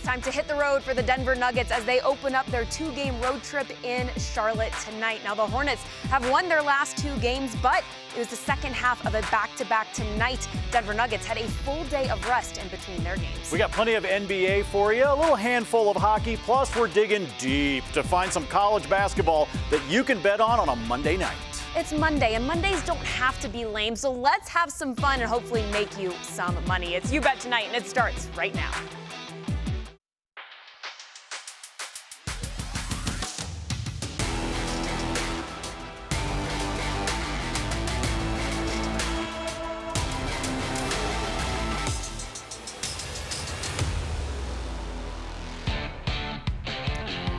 It's time to hit the road for the Denver Nuggets as they open up their two-game road trip in Charlotte tonight. Now, the Hornets have won their last two games, but it was the second half of a back-to-back tonight. Denver Nuggets had a full day of rest in between their games. We got plenty of NBA for you, a little handful of hockey, plus we're digging deep to find some college basketball that you can bet on a Monday night. It's Monday, and Mondays don't have to be lame, so let's have some fun and hopefully make you some money. It's You Bet Tonight, and it starts right now.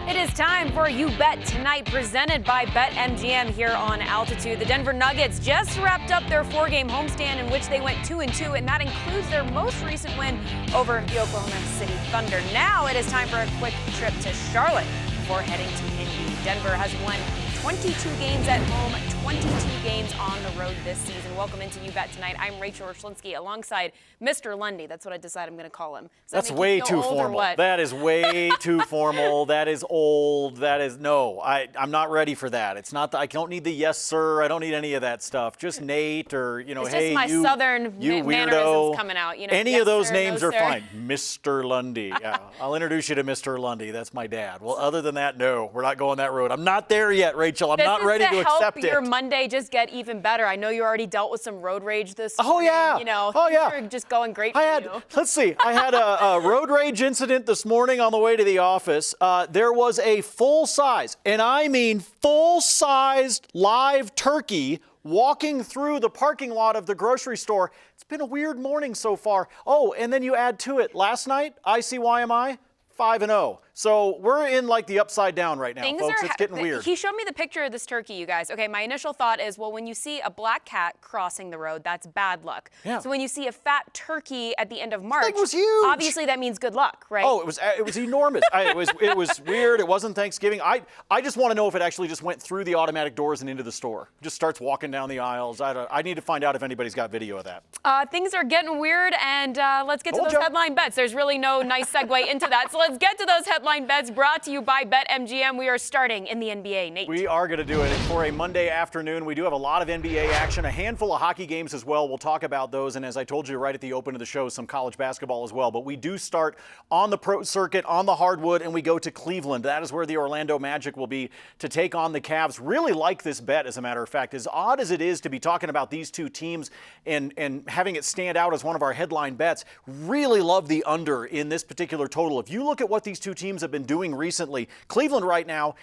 It is time for You Bet Tonight, presented by BetMGM here on Altitude. The Denver Nuggets just wrapped up their four-game homestand in which they went 2-2, and that includes their most recent win over the Oklahoma City Thunder. Now it is time for a quick trip to Charlotte before heading to Indy. Denver has won 22 games at home, 22 games on the road this season. Welcome into You Bet Tonight. I'm Rachel Richlinski alongside Mr. Lundy. That's what I decided I'm going to call him. That's way too formal. That is way too formal. That is old. That is I'm not ready for that. It's not. I don't need the yes sir. I don't need any of that stuff. Just Nate or it's hey, just my southern mannerisms coming out. Any yes, of those sir, names no, are sir. fine. Mr. Lundy. Yeah, I'll introduce you to Mr. Lundy. That's my dad. Well, other than that, no, we're not going that road. I'm not there yet, Rachel. I'm not ready to accept it. Help your Monday just get even better. I know you already dealt with some road rage this Oh, morning. yeah. Things are just going great for you. Let's see. I had a road rage incident this morning on the way to the office. There was a full-size, and I mean full-sized live turkey walking through the parking lot of the grocery store. It's been a weird morning so far. Oh, and then you add to it, last night, ICYMI, 5-0. So we're in like the upside down right now, folks. It's getting weird. He showed me the picture of this turkey, you guys. Okay, my initial thought is, well, when you see a black cat crossing the road, that's bad luck. Yeah. So when you see a fat turkey at the end of March, It was huge. Obviously that means good luck, right? Oh, it was enormous. It was weird. It wasn't Thanksgiving. I just want to know if it actually just went through the automatic doors and into the store. Just starts walking down the aisles. I need to find out if anybody's got video of that. Things are getting weird, and let's get to those headline bets. There's really no nice segue into that. So let's get to those headline bets brought to you by BetMGM. We are starting in the NBA. Nate. We are going to do it for a Monday afternoon. We do have a lot of NBA action, a handful of hockey games as well. We'll talk about those, and as I told you right at the open of the show, some college basketball as well. But we do start on the pro circuit, on the hardwood, and we go to Cleveland. That is where the Orlando Magic will be to take on the Cavs. Really like this bet, as a matter of fact. As odd as it is to be talking about these two teams and having it stand out as one of our headline bets, really love the under in this particular total. If you look at what these two teams have been doing recently, Cleveland right now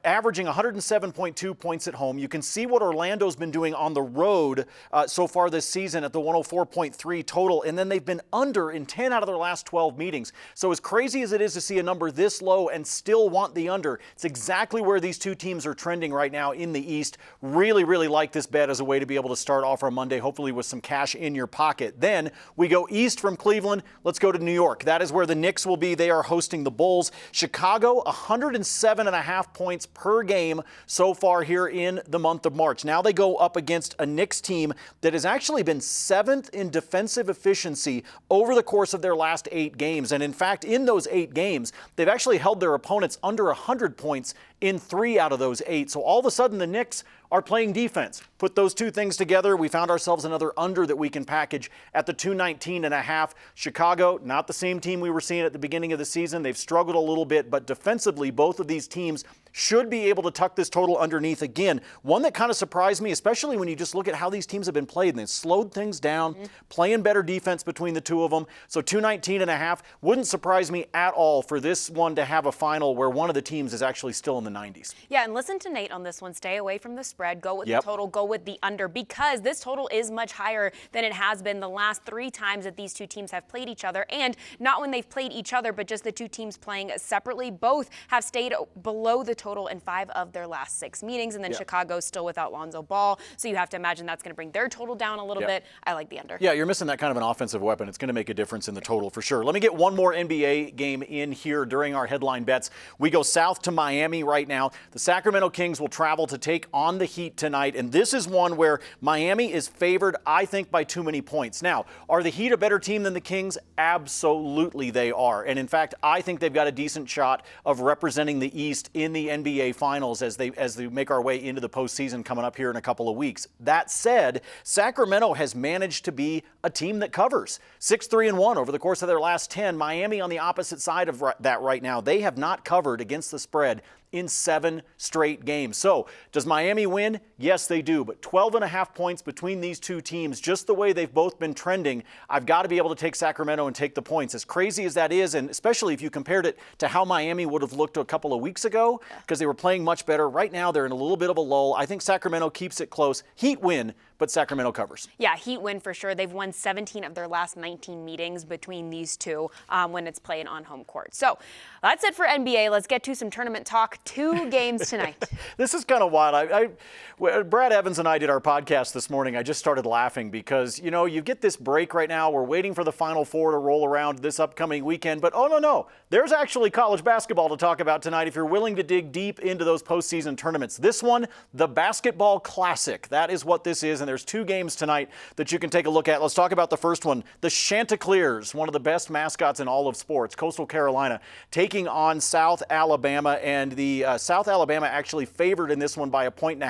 averaging 107.2 points at home. You can see what Orlando's been doing on the road so far this season at the 104.3 total, and then they've been under in 10 out of their last 12 meetings. So as crazy as it is to see a number this low and still want the under, it's exactly where these two teams are trending right now in the East. Really, really like this bet as a way to be able to start off our Monday, hopefully with some cash in your pocket. Then we go east from Cleveland. Let's go to New York. That is where the Knicks will be. They are hosting the Bulls. Chicago, 107.5 points per game so far here in the month of March. Now they go up against a Knicks team that has actually been 7th in defensive efficiency over the course of their last 8 games. And in fact, in those 8 games, they've actually held their opponents under 100 points in 3 out of those 8. So all of a sudden, the Knicks are playing defense. Put those two things together, we found ourselves another under that we can package at the 219.5. Chicago, not the same team we were seeing at the beginning of the season. They've struggled a little bit, but defensively, both of these teams should be able to tuck this total underneath again. One that kind of surprised me, especially when you just look at how these teams have been played, and they've slowed things down, playing better defense between the two of them. So 219.5 wouldn't surprise me at all for this one to have a final where one of the teams is actually still in the 90s. Yeah, and listen to Nate on this one. Stay away from the spread. Go with the total. Go with the under, because this total is much higher than it has been the last 3 times that these two teams have played each other. And not when they've played each other, but just the two teams playing separately. Both have stayed below the total total in 5 of their last 6 meetings. And then Yeah. Chicago's still without Lonzo Ball. So you have to imagine that's going to bring their total down a little bit. I like the under. Yeah, you're missing that kind of an offensive weapon. It's going to make a difference in the total for sure. Let me get one more NBA game in here during our headline bets. We go south to Miami right now. The Sacramento Kings will travel to take on the Heat tonight. And this is one where Miami is favored, I think, by too many points. Now, are the Heat a better team than the Kings? Absolutely they are. And in fact, I think they've got a decent shot of representing the East in the NBA Finals as they make our way into the postseason coming up here in a couple of weeks. That said, Sacramento has managed to be a team that covers 6-3-1 over the course of their last 10. Miami on the opposite side of that right now. They have not covered against the spread in 7 straight games. So does Miami win? Yes, they do. But 12.5 points between these two teams, just the way they've both been trending, I've got to be able to take Sacramento and take the points. As crazy as that is, and especially if you compared it to how Miami would have looked a couple of weeks ago, because they were playing much better. Right now, they're in a little bit of a lull. I think Sacramento keeps it close. Heat win, but Sacramento covers. Yeah, Heat win for sure. They've won 17 of their last 19 meetings between these two when it's played on home court. So that's it for NBA. Let's get to some tournament talk. 2 games tonight. This is kind of wild. Brad Evans and I did our podcast this morning. I just started laughing because, you know, you get this break right now. We're waiting for the Final Four to roll around this upcoming weekend. But, oh, no. There's actually college basketball to talk about tonight if you're willing to dig deep into those postseason tournaments. This one, the Basketball Classic. That is what this is. And there's 2 games tonight that you can take a look at. Let's talk about the first one. The Chanticleers, one of the best mascots in all of sports. Coastal Carolina taking on South Alabama. And the South Alabama actually favored in this one by 1.5 points.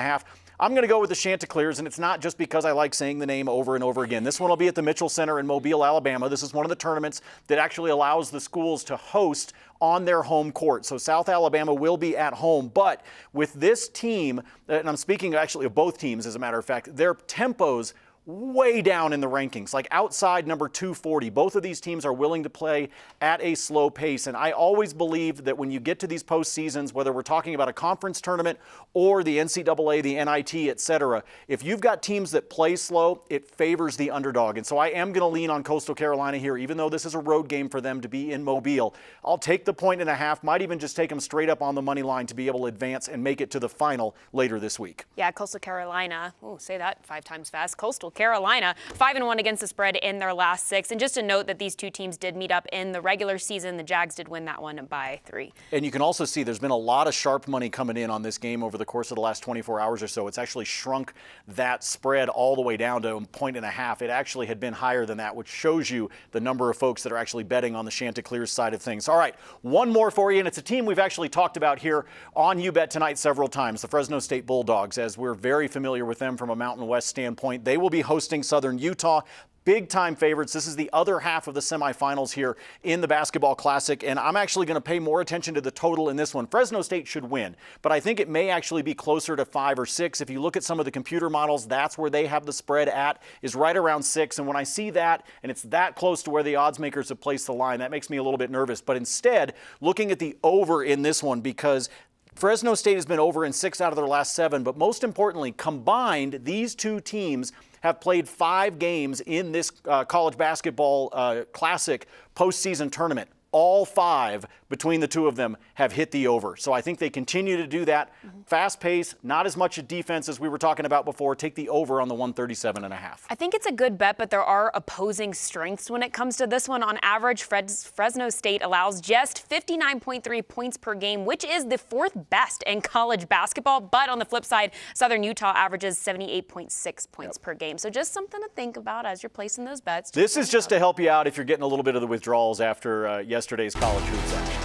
I'm going to go with the Chanticleers, and it's not just because I like saying the name over and over again. This one will be at the Mitchell Center in Mobile, Alabama. This is one of the tournaments that actually allows the schools to host on their home court. So South Alabama will be at home. But with this team, and I'm speaking actually of both teams, as a matter of fact, their tempos way down in the rankings, like outside number 240. Both of these teams are willing to play at a slow pace. And I always believe that when you get to these postseasons, whether we're talking about a conference tournament or the NCAA, the NIT, etc., if you've got teams that play slow, it favors the underdog. And so I am going to lean on Coastal Carolina here, even though this is a road game for them to be in Mobile. I'll take the 1.5, might even just take them straight up on the money line to be able to advance and make it to the final later this week. Yeah, Coastal Carolina, say that 5 times fast. Coastal Carolina, 5-1 against the spread in their last 6. And just to note that these two teams did meet up in the regular season. The Jags did win that one by 3. And you can also see there's been a lot of sharp money coming in on this game over the course of the last 24 hours or so. It's actually shrunk that spread all the way down to 1.5 points. It actually had been higher than that, which shows you the number of folks that are actually betting on the Chanticleers side of things. All right, one more for you, and it's a team we've actually talked about here on You Bet Tonight several times, the Fresno State Bulldogs, as we're very familiar with them from a Mountain West standpoint. They will be hosting Southern Utah. Big-time favorites. This is the other half of the semifinals here in the Basketball Classic, and I'm actually going to pay more attention to the total in this one. Fresno State should win, but I think it may actually be closer to 5 or 6. If you look at some of the computer models, that's where they have the spread at, is right around 6. And when I see that, and it's that close to where the odds makers have placed the line, that makes me a little bit nervous. But instead, looking at the over in this one, because Fresno State has been over in 6 out of their last 7, but most importantly, combined, these two teams have played 5 games in this college basketball classic postseason tournament. All 5 between the two of them have hit the over. So I think they continue to do that. Fast pace, not as much defense as we were talking about before. Take the over on the 137.5. I think it's a good bet, but there are opposing strengths when it comes to this one. On average, Fresno State allows just 59.3 points per game, which is the 4th best in college basketball. But on the flip side, Southern Utah averages 78.6 points per game. So just something to think about as you're placing those bets. This is just to help you out if you're getting a little bit of the withdrawals after yesterday's college hoops action.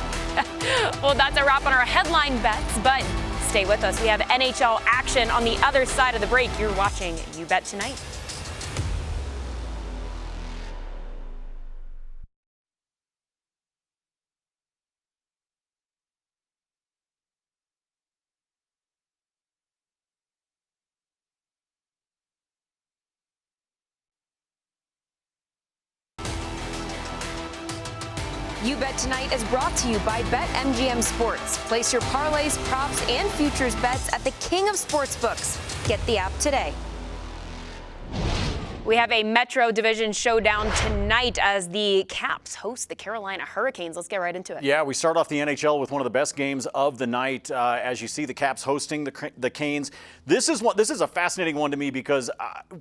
Well, that's a wrap on our headline bets, but stay with us. We have NHL action on the other side of the break. You're watching You Bet Tonight. You Bet Tonight is brought to you by BetMGM Sports. Place your parlays, props, and futures bets at the king of sportsbooks. Get the app today. We have a Metro Division showdown tonight as the Caps host the Carolina Hurricanes. Let's get right into it. Yeah, we start off the NHL with one of the best games of the night. As you see, the Caps hosting the Canes. This is a fascinating one to me because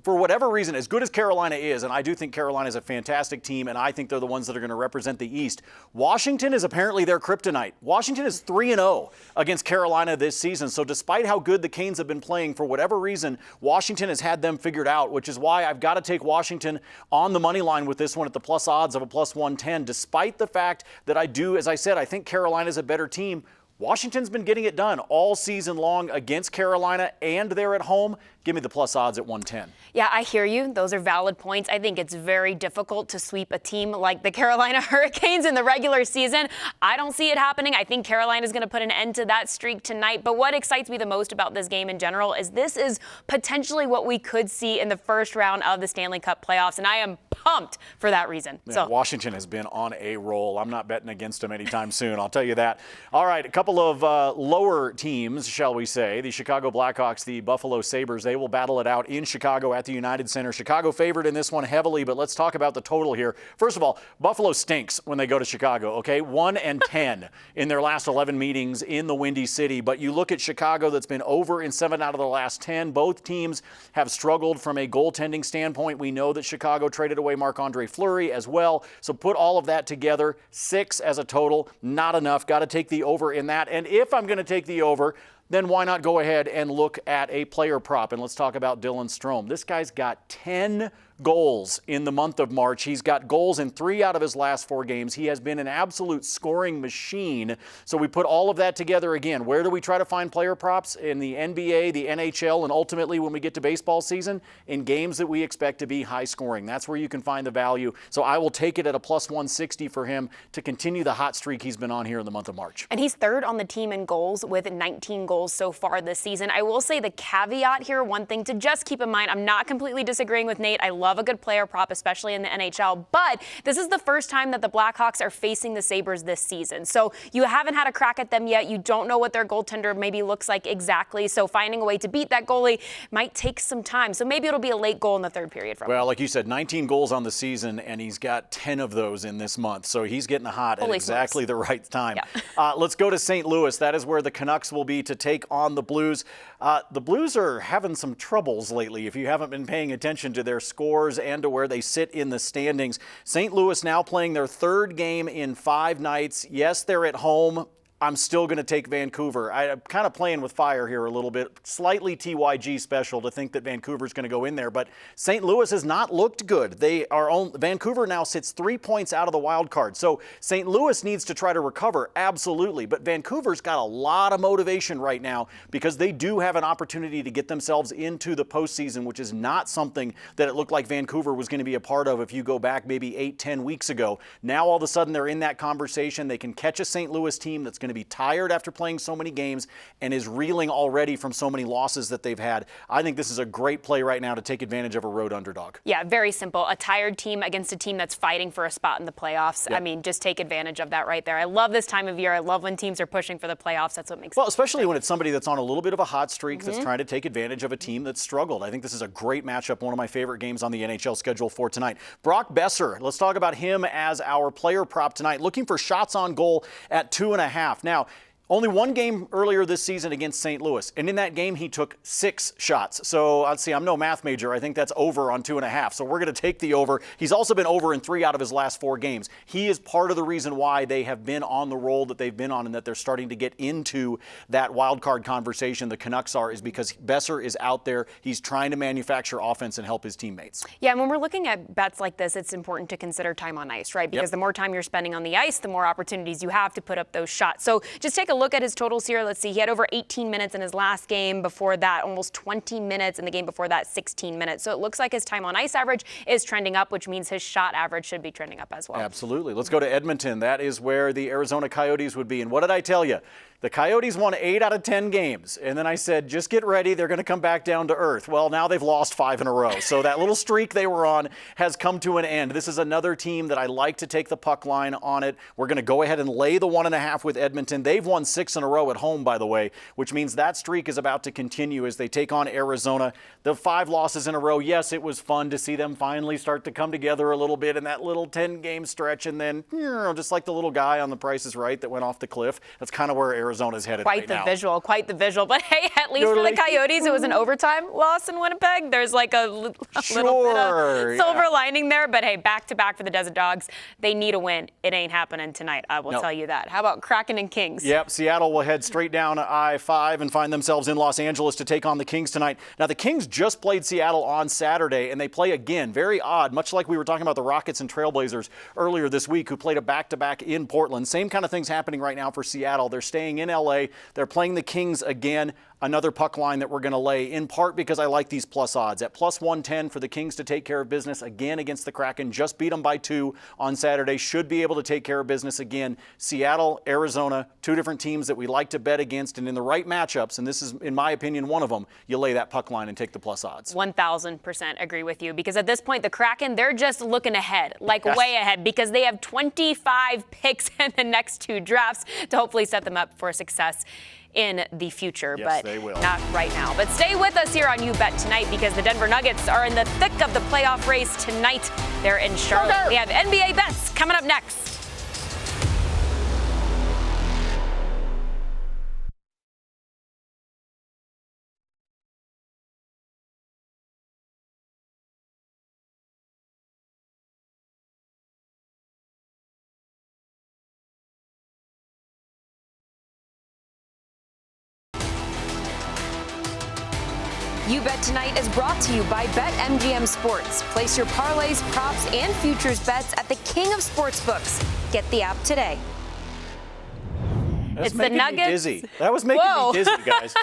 for whatever reason, as good as Carolina is, and I do think Carolina is a fantastic team, and I think they're the ones that are going to represent the East, Washington is apparently their kryptonite. Washington is 3-0 against Carolina this season. So despite how good the Canes have been playing, for whatever reason, Washington has had them figured out, which is why I've got to take Washington on the money line with this one at the plus odds of a plus 110, despite the fact that I do, as I said, I think Carolina's a better team. Washington's been getting it done all season long against Carolina, and they're at home. Give me the plus odds at 110. Yeah, I hear you. Those are valid points. I think it's very difficult to sweep a team like the Carolina Hurricanes in the regular season. I don't see it happening. I think Carolina is going to put an end to that streak tonight. But what excites me the most about this game in general is this is potentially what we could see in the first round of the Stanley Cup playoffs, and I am pumped for that reason. Man, so Washington has been on a roll. I'm not betting against them anytime soon, I'll tell you that. All right, a couple of lower teams, shall we say. The Chicago Blackhawks, the Buffalo Sabres, they will battle it out in Chicago at the United Center. Chicago favored in this one heavily, but let's talk about the total here. First of all, Buffalo stinks when they go to Chicago, okay? 1-10 in their last 11 meetings in the Windy City. But you look at Chicago, that's been over in 7 out of the last 10. Both teams have struggled from a goaltending standpoint. We know that Chicago traded away Marc-Andre Fleury as well. So put all of that together, 6 as a total, not enough. Got to take the over in that. And if I'm going to take the over, then why not go ahead and look at a player prop? And let's talk about Dylan Strome. This guy's got 10 goals in the month of March. He's got goals in 3 out of his last 4 games. He has been an absolute scoring machine. So we put all of that together again. Where do we try to find player props? In the NBA, the NHL, and ultimately when we get to baseball season, in games that we expect to be high scoring. That's where you can find the value. So I will take it at a plus 160 for him to continue the hot streak he's been on here in the month of March. And he's third on the team in goals with 19 goals so far this season. I will say the caveat here, one thing to just keep in mind, I'm not completely disagreeing with Nate. I love a good player prop, especially in the NHL, but this is the first time that the Blackhawks are facing the Sabres this season. So you haven't had a crack at them yet. You don't know what their goaltender maybe looks like exactly. So finding a way to beat that goalie might take some time. So maybe it'll be a late goal in the third period from him. Well, like you said, 19 goals on the season, and he's got 10 of those in this month. So he's getting hot at exactly the right time. Yeah. Let's go to St. Louis. That is where the Canucks will be to take on the Blues. The Blues are having some troubles lately if you haven't been paying attention to their scores and to where they sit in the standings. St. Louis now playing their 3rd game in 5 nights. Yes, they're at home. I'm still going to take Vancouver. I'm kind of playing with fire here a little bit. Slightly TYG special to think that Vancouver's going to go in there, but St. Louis has not looked good. Vancouver now sits 3 points out of the wild card. So St. Louis needs to try to recover, absolutely. But Vancouver's got a lot of motivation right now because they do have an opportunity to get themselves into the postseason, which is not something that it looked like Vancouver was going to be a part of if you go back maybe 8-10 weeks ago. Now all of a sudden they're in that conversation. They can catch a St. Louis team that's going to be tired after playing so many games and is reeling already from so many losses that they've had. I think this is a great play right now to take advantage of a road underdog. Yeah, very simple. A tired team against a team that's fighting for a spot in the playoffs. Yep. I mean, just take advantage of that right there. I love this time of year. I love when teams are pushing for the playoffs. That's what makes Well, especially when it's somebody that's on a little bit of a hot streak that's trying to take advantage of a team that's struggled. I think this is a great matchup, one of my favorite games on the NHL schedule for tonight. Brock Besser, let's talk about him as our player prop tonight, looking for shots on goal at 2.5. Now, only one game earlier this season against St. Louis, and in that game he took 6 shots. So let's see, I'm no math major. I think that's over on 2.5. So we're going to take the over. He's also been over in 3 out of his last 4 games. He is part of the reason why they have been on the roll that they've been on and that they're starting to get into that wild card conversation. The Canucks are, is because Besser is out there. He's trying to manufacture offense and help his teammates. Yeah, and when we're looking at bets like this, it's important to consider time on ice, right? Because the more time you're spending on the ice, the more opportunities you have to put up those shots. So just take a look at his totals here. Let's see. He had over 18 minutes in his last game. Before that, almost 20 minutes. In the game before that, 16 minutes. So it looks like his time on ice average is trending up, which means his shot average should be trending up as well. Absolutely. Let's go to Edmonton. That is where the Arizona Coyotes would be. And what did I tell you? The Coyotes won 8 out of 10 games. And then I said, just get ready. They're going to come back down to earth. Well, now they've lost 5 in a row. So that little streak they were on has come to an end. This is another team that I like to take the puck line on it. We're going to go ahead and lay the 1.5 with Edmonton. They've won 6 in a row at home, by the way, which means that streak is about to continue as they take on Arizona. The 5 losses in a row, yes, it was fun to see them finally start to come together a little bit in that little 10-game stretch. And then, just like the little guy on The Price is Right that went off the cliff, that's kind of where Arizona's headed right now. Quite the visual. But hey, at least for the Coyotes, it was an overtime loss in Winnipeg. There's like a little bit of silver lining there. But hey, back-to-back for the Desert Dogs. They need a win. It ain't happening tonight, I will tell you that. How about Kraken and Kings? Yep, Seattle will head straight down I-5 and find themselves in Los Angeles to take on the Kings tonight. Now, the Kings just played Seattle on Saturday, and they play again. Very odd, much like we were talking about the Rockets and Trailblazers earlier this week, who played a back-to-back in Portland. Same kind of things happening right now for Seattle. They're staying in L.A. They're playing the Kings again. Another puck line that we're going to lay, in part because I like these plus odds. At plus 110 for the Kings to take care of business again against the Kraken. Just beat them by 2 on Saturday. Should be able to take care of business again. Seattle, Arizona, 2 different teams that we like to bet against. And in the right matchups, and this is, in my opinion, one of them, you lay that puck line and take the plus odds. 1,000% agree with you. Because at this point, the Kraken, they're just looking ahead, like way ahead, because they have 25 picks in the next 2 drafts to hopefully set them up for success in the future, yes, but not right now. But stay with us here on You Bet Tonight, because the Denver Nuggets are in the thick of the playoff race tonight. They're in Charlotte. We have NBA bets coming up next. You Bet Tonight is brought to you by BetMGM Sports. Place your parlays, props, and futures bets at the king of sportsbooks. Get the app today. That's it's the Nuggets. Me dizzy. That was making me dizzy, guys.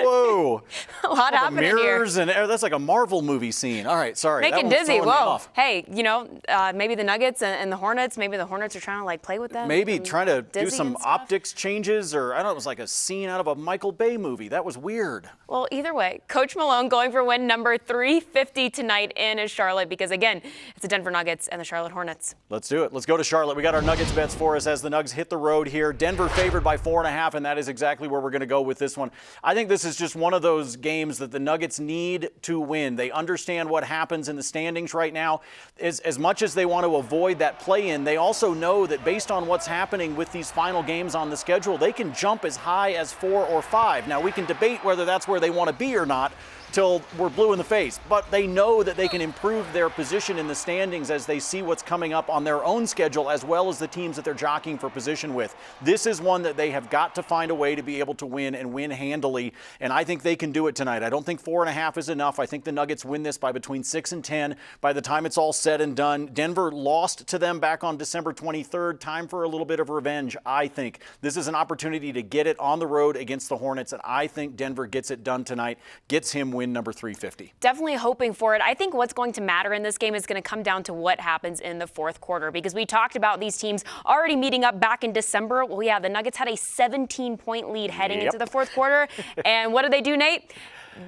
Whoa. A lot happening here. Mirrors and that's like a Marvel movie scene. All right, sorry. Making dizzy. Whoa. Hey, maybe the Nuggets and the Hornets. Maybe the Hornets are trying to play with them. Maybe trying to do some optics changes, or I don't know. It was like a scene out of a Michael Bay movie. That was weird. Well, either way, Coach Malone going for win number 350 tonight in Charlotte, because again, it's the Denver Nuggets and the Charlotte Hornets. Let's do it. Let's go to Charlotte. We got our Nuggets bets for us as the Nugs hit the road here. Denver favored by 4.5, and that is exactly where we're going to go with this one. I think this is just one of those games that the Nuggets need to win. They understand what happens in the standings right now. As much as they want to avoid that play-in, they also know that based on what's happening with these final games on the schedule, they can jump as high as 4 or 5. Now, we can debate whether that's where they want to be or not till we're blue in the face, but they know that they can improve their position in the standings as they see what's coming up on their own schedule, as well as the teams that they're jockeying for position with. This is one that they have got to find a way to be able to win, and win handily, and I think they can do it tonight. I don't think 4.5 is enough. I think the Nuggets win this by between 6 and 10 by the time it's all said and done. Denver lost to them back on December 23rd. Time for a little bit of revenge, I think. This is an opportunity to get it on the road against the Hornets, and I think Denver gets it done tonight, gets him win number 350. Definitely hoping for it. I think what's going to matter in this game is going to come down to what happens in the fourth quarter, because we talked about these teams already meeting up back in December. Well, yeah, the Nuggets had a 17-point lead heading into the fourth quarter. And what did they do, Nate?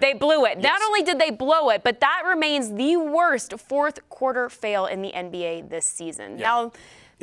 They blew it. Yes. Not only did they blow it, but that remains the worst fourth quarter fail in the NBA this season. Yeah. Now,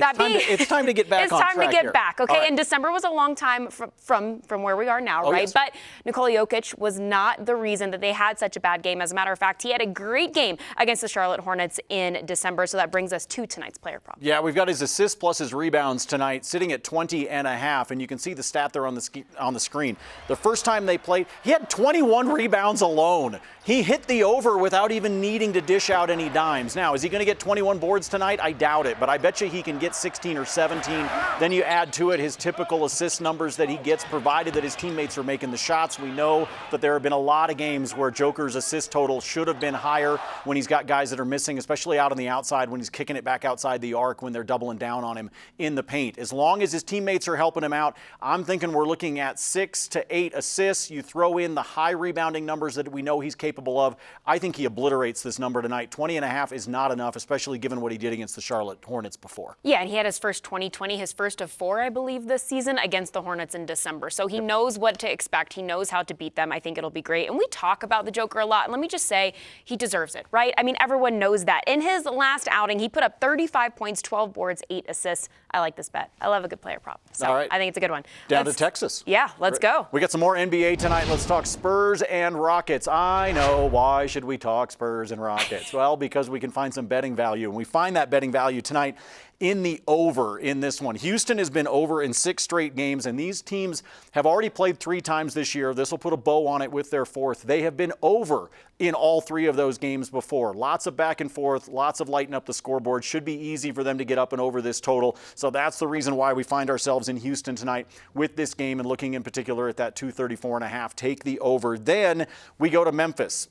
it's time to get back on track. It's time to get back, okay? Right. And December was a long time from where we are now, right? Yes. But Nikola Jokic was not the reason that they had such a bad game. As a matter of fact, he had a great game against the Charlotte Hornets in December, so that brings us to tonight's player prop. Yeah, we've got his assists plus his rebounds tonight, sitting at 20.5, and you can see the stat there on the screen. The first time they played, he had 21 rebounds alone. He hit the over without even needing to dish out any dimes. Now, is he going to get 21 boards tonight? I doubt it, but I bet you he can get 16 or 17. Then you add to it his typical assist numbers that he gets, provided that his teammates are making the shots. We know that there have been a lot of games where Joker's assist total should have been higher when he's got guys that are missing, especially out on the outside when he's kicking it back outside the arc when they're doubling down on him in the paint. As long as his teammates are helping him out, I'm thinking we're looking at 6 to 8 assists. You throw in the high rebounding numbers that we know he's capable of. I think he obliterates this number tonight. 20.5 is not enough, especially given what he did against the Charlotte Hornets before. Yeah, and he had his first 2020, his first of 4, I believe, this season against the Hornets in December. So he knows what to expect. He knows how to beat them. I think it'll be great. And we talk about the Joker a lot. And let me just say, he deserves it, right? I mean, everyone knows that. In his last outing, he put up 35 points, 12 boards, 8 assists. I like this bet. I love a good player prop. So all right. I think it's a good one. Down to Texas. Yeah, let's go. We got some more NBA tonight. Let's talk Spurs and Rockets. I know, why should we talk Spurs and Rockets? Well, because we can find some betting value, and we find that betting value tonight in the over in this one. Houston has been over in 6 straight games, and these teams have already played 3 times this year. This will put a bow on it with their 4th. They have been over in all 3 of those games before. Lots of back and forth, lots of lighting up the scoreboard. Should be easy for them to get up and over this total. So that's the reason why we find ourselves in Houston tonight with this game, and looking in particular at that 234.5. Take the over. Then we go to Memphis.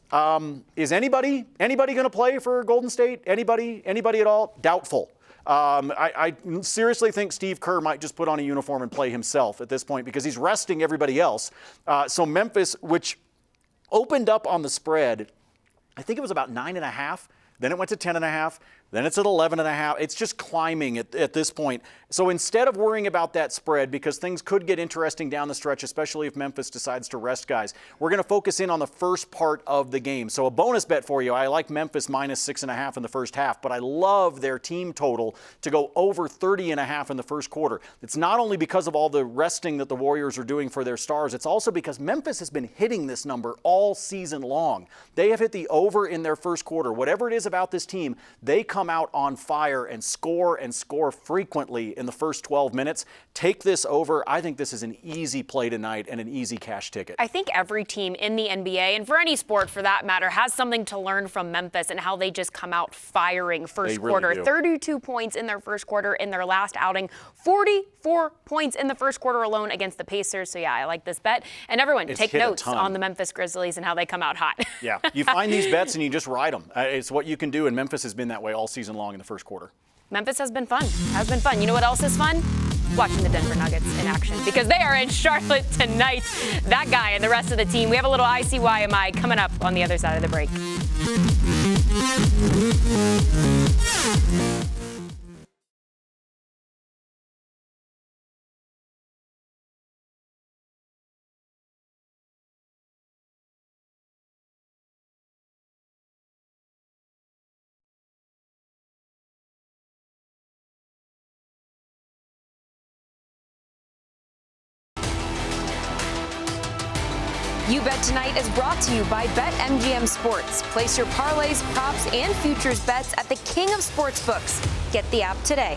Is anybody going to play for Golden State? Anybody at all? Doubtful. I seriously think Steve Kerr might just put on a uniform and play himself at this point, because he's resting everybody else. So Memphis, which opened up on the spread, I think it was about 9.5. Then it went to 10.5. Then it's at 11.5. It's just climbing at this point. So instead of worrying about that spread, because things could get interesting down the stretch, especially if Memphis decides to rest guys, we're going to focus in on the first part of the game. So a bonus bet for you. I like Memphis minus 6.5 in the first half, but I love their team total to go over 30.5 in the first quarter. It's not only because of all the resting that the Warriors are doing for their stars, it's also because Memphis has been hitting this number all season long. They have hit the over in their first quarter. Whatever it is about this team, they come out on fire and score frequently in the first 12 minutes. Take this over. I think this is an easy play tonight and an easy cash ticket. I think every team in the NBA, and for any sport for that matter, has something to learn from Memphis and how they just come out firing first quarter. Do. 32 points in their first quarter in their last outing. 44 points in the first quarter alone against the Pacers. So yeah, I like this bet. And everyone, take notes on the Memphis Grizzlies and how they come out hot. Yeah, you find these bets and you just ride them. It's what you can do, and Memphis has been that way all season long in the first quarter. Memphis has been fun. You know what else is fun? Watching the Denver Nuggets in action, because they are in Charlotte tonight. That guy and the rest of the team. We have a little ICYMI coming up on the other side of the break. You Bet Tonight is brought to you by BetMGM Sports. Place your parlays, props, and futures bets at the king of sportsbooks. Get the app today.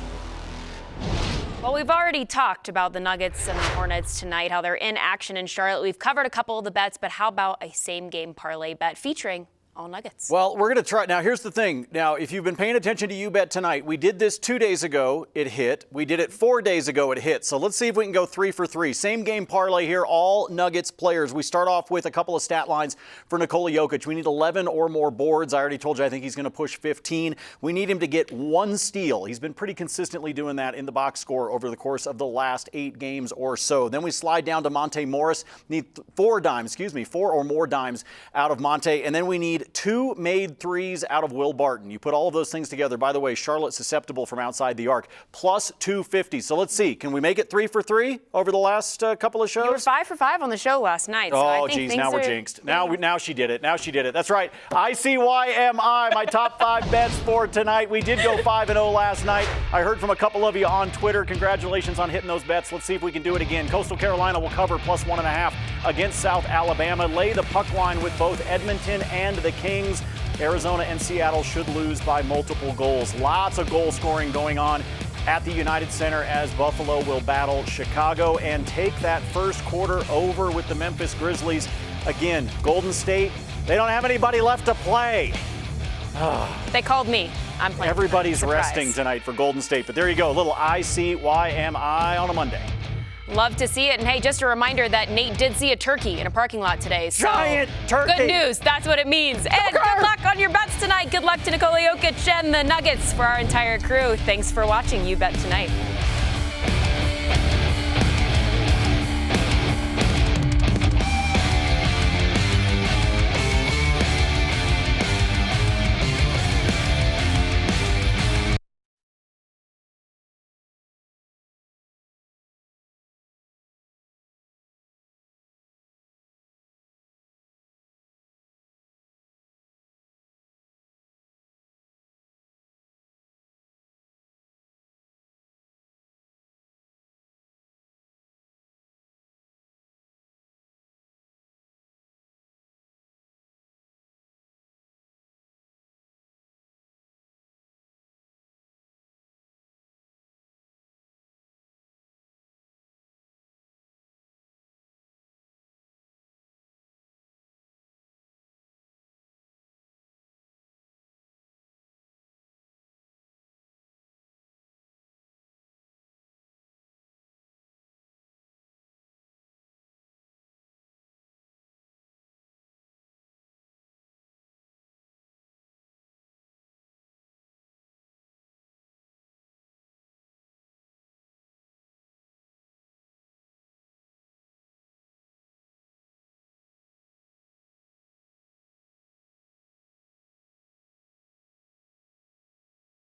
Well, we've already talked about the Nuggets and the Hornets tonight, how they're in action in Charlotte. We've covered a couple of the bets, but how about a same-game parlay bet featuring all Nuggets? Well, we're going to try. Now, here's the thing. Now, if you've been paying attention to You Bet Tonight, we did this 2 days ago. It hit. We did it 4 days ago. It hit. So let's see if we can go 3 for 3. Same game parlay here. All Nuggets players. We start off with a couple of stat lines for Nikola Jokic. We need 11 or more boards. I already told you I think he's going to push 15. We need him to get 1 steal. He's been pretty consistently doing that in the box score over the course of the last 8 games or so. Then we slide down to Monte Morris. Need 4 or more dimes out of Monte. And then we need 2 made threes out of Will Barton. You put all of those things together. By the way, Charlotte susceptible from outside the arc. Plus 250. So let's see. Can we make it 3 for 3 over the last couple of shows? You were 5 for 5 on the show last night. Oh, geez. Now we're jinxed. Now she did it. That's right. ICYMI, my top 5 bets for tonight. We did go 5-0 last night. I heard from a couple of you on Twitter. Congratulations on hitting those bets. Let's see if we can do it again. Coastal Carolina will cover plus 1.5 against South Alabama. Lay the puck line with both Edmonton and the Kings. Arizona and Seattle should lose by multiple goals. Lots of goal scoring going on at the United Center as Buffalo will battle Chicago and take that first quarter over with the Memphis Grizzlies. Again, Golden State, they don't have anybody left to play. They called me. I'm playing. Everybody's resting tonight for Golden State, but there you go. A little ICYMI on a Monday. Love to see it. And hey, just a reminder that Nate did see a turkey in a parking lot today. So giant turkey. Good news. That's what it means. And good luck on your bets tonight. Good luck to Nikola Jokic and the Nuggets for our entire crew. Thanks for watching You Bet Tonight.